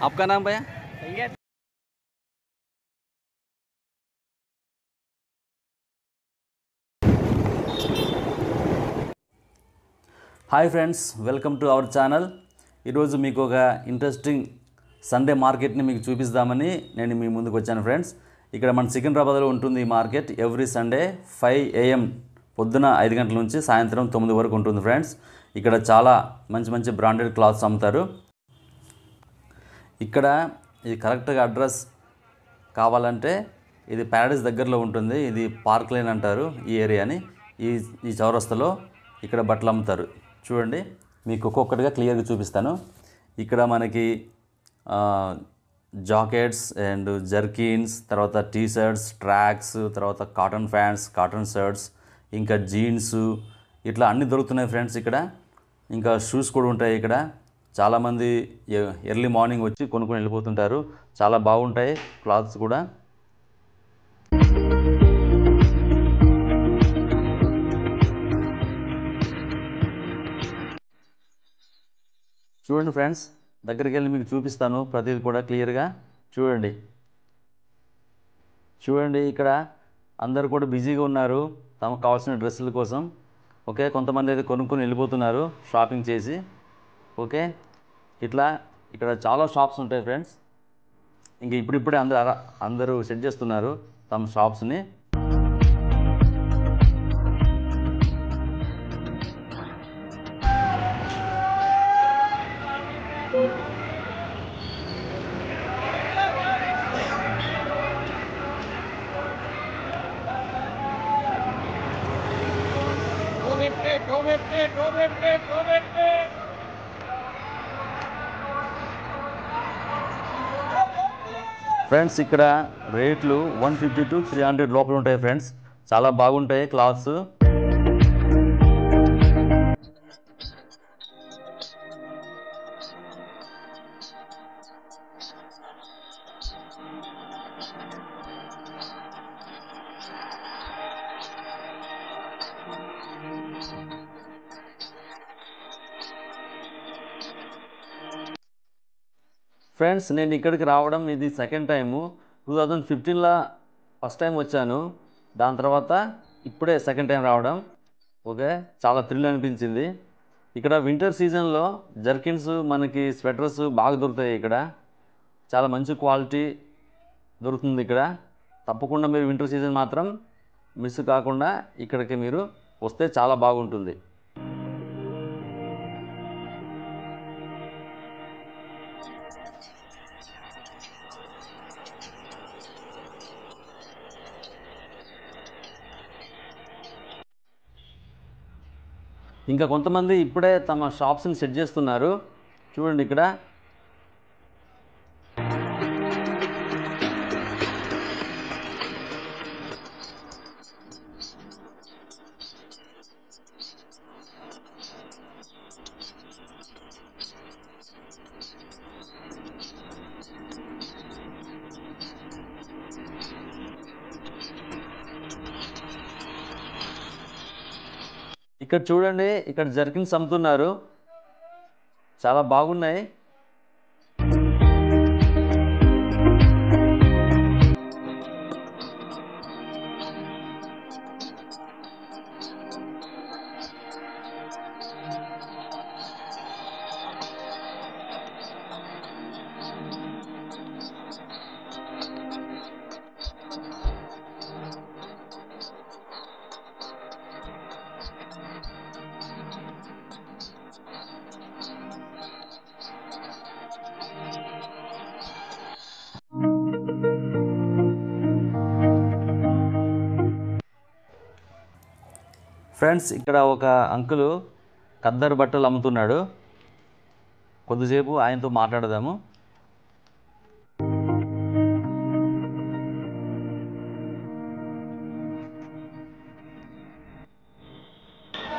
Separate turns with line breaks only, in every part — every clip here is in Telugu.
आपका नाम भैया? Hi friends, welcome to our channel. ఈరోజు మీకు ఒక ఇంట్రెస్టింగ్ సండే మార్కెట్ని మీకు చూపిస్తామని నేను మీ ముందుకు వచ్చాను ఫ్రెండ్స్. ఇక్కడ మన సికింద్రాబాద్లో ఉంటుంది ఈ మార్కెట్. ఎవ్రీ సండే 5 AM పొద్దున 5 గంటల నుంచి సాయంత్రం 9 వరకు ఉంటుంది ఫ్రెండ్స్. ఇక్కడ చాలా మంచి మంచి బ్రాండెడ్ క్లాత్స్ అమ్ముతారు. ఇక్కడ ఇది కరెక్ట్గా అడ్రస్ కావాలంటే ఇది ప్యారడైస్ దగ్గరలో ఉంటుంది. ఇది పార్క్ లైన్ అంటారు ఈ ఏరియాని. ఈ చౌరస్తాలో ఇక్కడ బట్టలు అమ్ముతారు. చూడండి, మీకు ఒక్కొక్కటిగా క్లియర్గా చూపిస్తాను. ఇక్కడ మనకి జాకెట్స్ అండ్ జర్కిన్స్, తర్వాత టీ షర్ట్స్, ట్రాక్స్, తర్వాత కాటన్ ప్యాంట్స్, కాటన్ షర్ట్స్, ఇంకా జీన్స్, ఇట్లా అన్నీ దొరుకుతున్నాయి ఫ్రెండ్స్ ఇక్కడ. ఇంకా షూస్ కూడా ఉంటాయి ఇక్కడ. చాలామంది ఎర్లీ మార్నింగ్ వచ్చి కొనుక్కొని వెళ్ళిపోతుంటారు. చాలా బాగుంటాయి క్లాత్స్ కూడా. చూడండి ఫ్రెండ్స్, దగ్గరికి వెళ్ళి మీకు చూపిస్తాను ప్రతిదీ కూడా క్లియర్గా. చూడండి ఇక్కడ అందరు కూడా బిజీగా ఉన్నారు తమకు కావాల్సిన డ్రెస్సుల కోసం. ఓకే, కొంతమంది అయితే కొనుక్కొని వెళ్ళిపోతున్నారు షాపింగ్ చేసి. ఓకే, ఇట్లా ఇక్కడ చాలా షాప్స్ ఉంటాయి ఫ్రెండ్స్. ఇంక ఇప్పుడిప్పుడే అందరూ సెట్ చేస్తున్నారు తమ షాప్స్ని. ఫ్రెండ్స్ ఇక్కడ రేట్లు 150 to 300 లోపల ఉంటాయి ఫ్రెండ్స్. చాలా బాగుంటాయి క్లాత్స్. ఫ్రెండ్స్ నేను ఇక్కడికి రావడం ఇది సెకండ్ టైము. 2015లో ఫస్ట్ టైం వచ్చాను. దాని తర్వాత ఇప్పుడే సెకండ్ టైం రావడం. ఓకే, చాలా థ్రిల్ అనిపించింది. ఇక్కడ వింటర్ సీజన్లో జర్కిన్స్, మనకి స్వెటర్స్ బాగా దొరుకుతాయి ఇక్కడ. చాలా మంచి క్వాలిటీ దొరుకుతుంది ఇక్కడ. తప్పకుండా మీరు వింటర్ సీజన్ మాత్రం మిస్ కాకుండా ఇక్కడికి మీరు వస్తే చాలా బాగుంటుంది. ఇంకా కొంతమంది ఇప్పుడే తమ షాప్స్ని సెట్ చేస్తున్నారు. చూడండి ఇక్కడ. ఇక్కడ చూడండి, ఇక్కడ జర్కిన్స్ అమ్ముతున్నారు. చాలా బాగున్నాయి. ఫ్రెండ్స్ ఇక్కడ ఒక అంకులు ఖద్దరు బట్టలు అమ్ముతున్నాడు. కొద్దిసేపు ఆయనతో మాట్లాడదాము.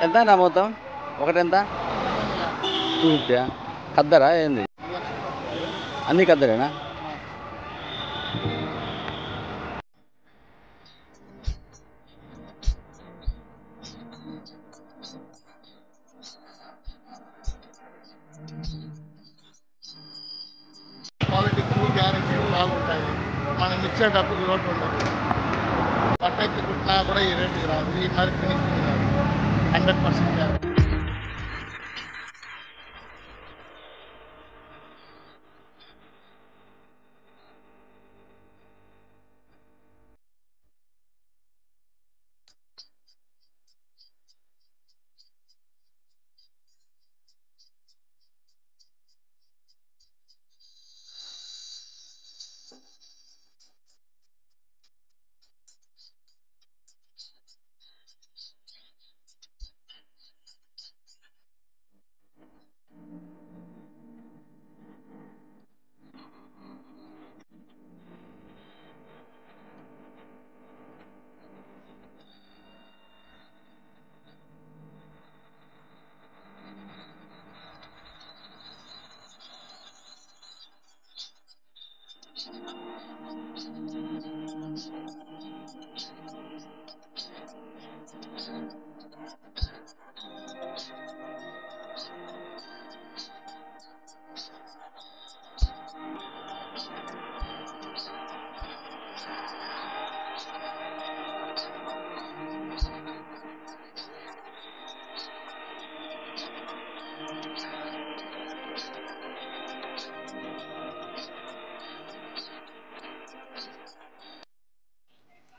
ఎంత నా మొత్తం? ఒకటెంత? 250. ఖద్దరా ఏంది? అన్నీ ఖద్దరేనా?
ఇచ్చేటప్పుడు లోటు ఉండదు. బట్టకి కుట్టినా కూడా ఈ రేటుకి రాదు. ఈ మరి ఫినిషింగ్ రాదు. 100% గ్యారెంటీ.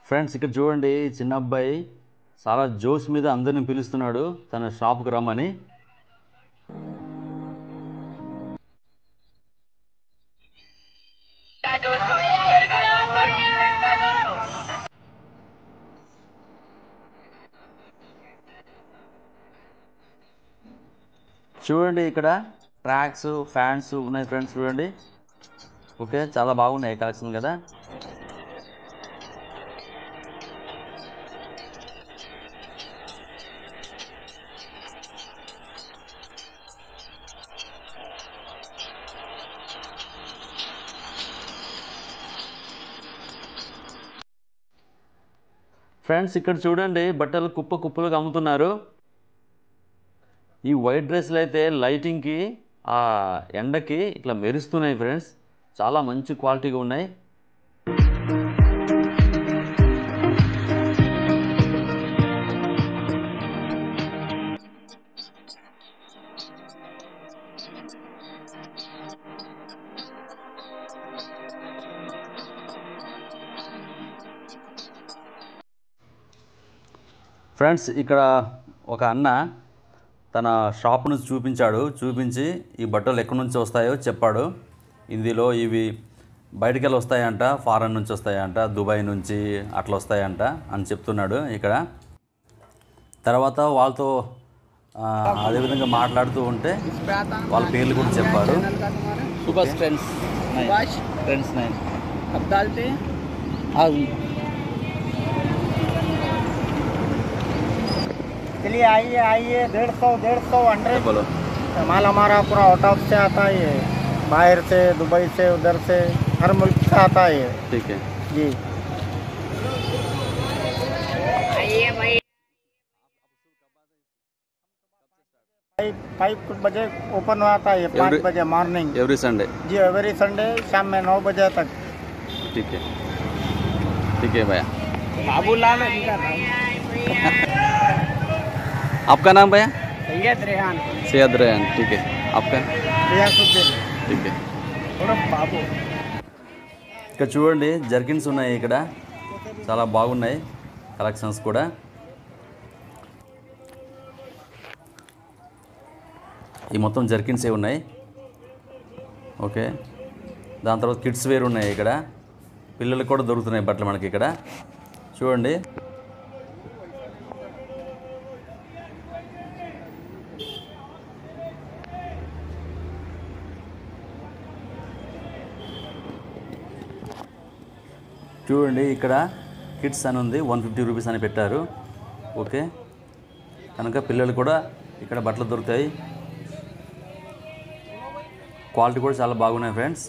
ఫ్రెండ్స్ ఇక్కడ చూడండి, చిన్న అబ్బాయి చాలా జోష్ మీద అందరిని పిలుస్తున్నాడు తన షాప్కి రమ్మని. చూడండి ఇక్కడ ట్రాక్స్, ఫ్యాన్స్ ఉన్నాయి ఫ్రెండ్స్. చూడండి, ఓకే, చాలా బాగున్నాయి కలెక్షన్ కదా. ఫ్రెండ్స్ ఇక్కడ చూడండి, బట్టలు కుప్పలుగా అమ్ముతున్నారు. ఈ వైట్ డ్రెస్సులు అయితే లైటింగ్కి, ఆ ఎండకి ఇట్లా మెరుస్తున్నాయి ఫ్రెండ్స్. చాలా మంచి క్వాలిటీగా ఉన్నాయి. ఫ్రెండ్స్ ఇక్కడ ఒక అన్న తన షాప్ నుంచి చూపించి ఈ బట్టలు ఎక్కడి నుంచి వస్తాయో చెప్పాడు. ఇందులో ఇవి బయటికెళ్ళి వస్తాయంట, ఫారెన్ నుంచి వస్తాయంట, దుబాయ్ నుంచి అట్లా వస్తాయంట అని చెప్తున్నాడు ఇక్కడ. తర్వాత వాళ్ళతో అదేవిధంగా మాట్లాడుతూ ఉంటే వాళ్ళ పేర్లు కూడా చెప్పారు.
सुभाष ट्रेंड्स 9 अब डालते हैं। हाँ चलिए आइए 150 100
बोलो।
माल हमारा पूरा आउट ऑफ से आता है, बाहर से, दुबई से, उधर से, हर मुल्क से आता है।
ठीक है
जी फाइव बजे ओपन होता है, 5 बजे मॉर्निंग
एवरी संडे।
जी एवरी संडे शाम में 9 बजे तक।
ठीक है भैया।
बाबूलाल
आपका नाम भैया?
सैयद रेहान।
ठीक है, आपका?
रियासुद्दीन।
ठीक है।
బాబు
ఇక్కడ చూడండి జర్కిన్స్ ఉన్నాయి, ఇక్కడ చాలా బాగున్నాయి కలెక్షన్స్ కూడా. ఈ మొత్తం జర్కిన్సే ఉన్నాయి. ఓకే, దాని తర్వాత కిడ్స్ వేర్ ఉన్నాయి. ఇక్కడ పిల్లలకు కూడా దొరుకుతున్నాయి బట్టలు మనకి ఇక్కడ చూడండి. చూడండి ఇక్కడ కిడ్స్ అని ఉంది, 150 రూపీస్ అని పెట్టారు. ఓకే, కనుక పిల్లలు కూడా ఇక్కడ బట్టలు దొరుకుతాయి. క్వాలిటీ కూడా చాలా బాగున్నాయి ఫ్రెండ్స్.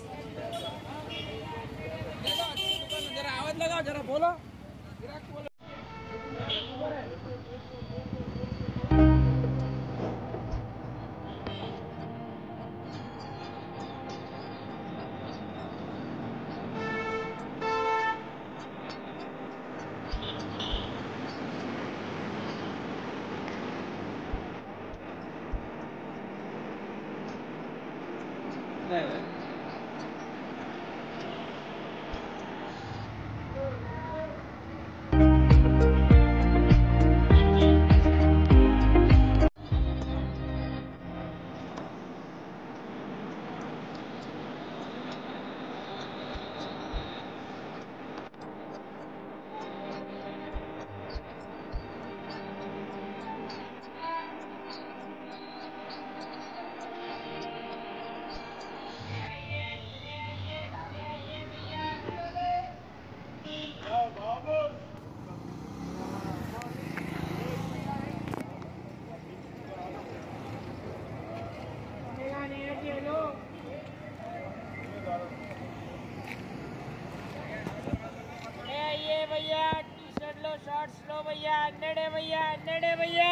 भैया टी-शर्ट लो, शॉर्ट्स लो भैया, 100 है भैया, 100 है भैया,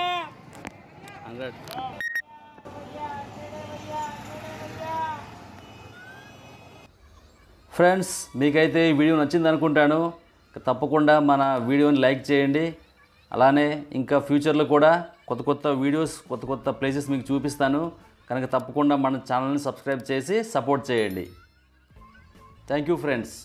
100. ఫ్రెండ్స్, మీకైతే ఈ వీడియో నచ్చింది అనుకుంటాను. తప్పకుండా మన వీడియోని లైక్ చేయండి. అలానే ఇంకా ఫ్యూచర్లో కూడా కొత్త కొత్త వీడియోస్, కొత్త కొత్త ప్లేసెస్ మీకు చూపిస్తాను. కనుక తప్పకుండా మన ఛానల్ని సబ్స్క్రైబ్ చేసి సపోర్ట్ చేయండి. Thank you friends.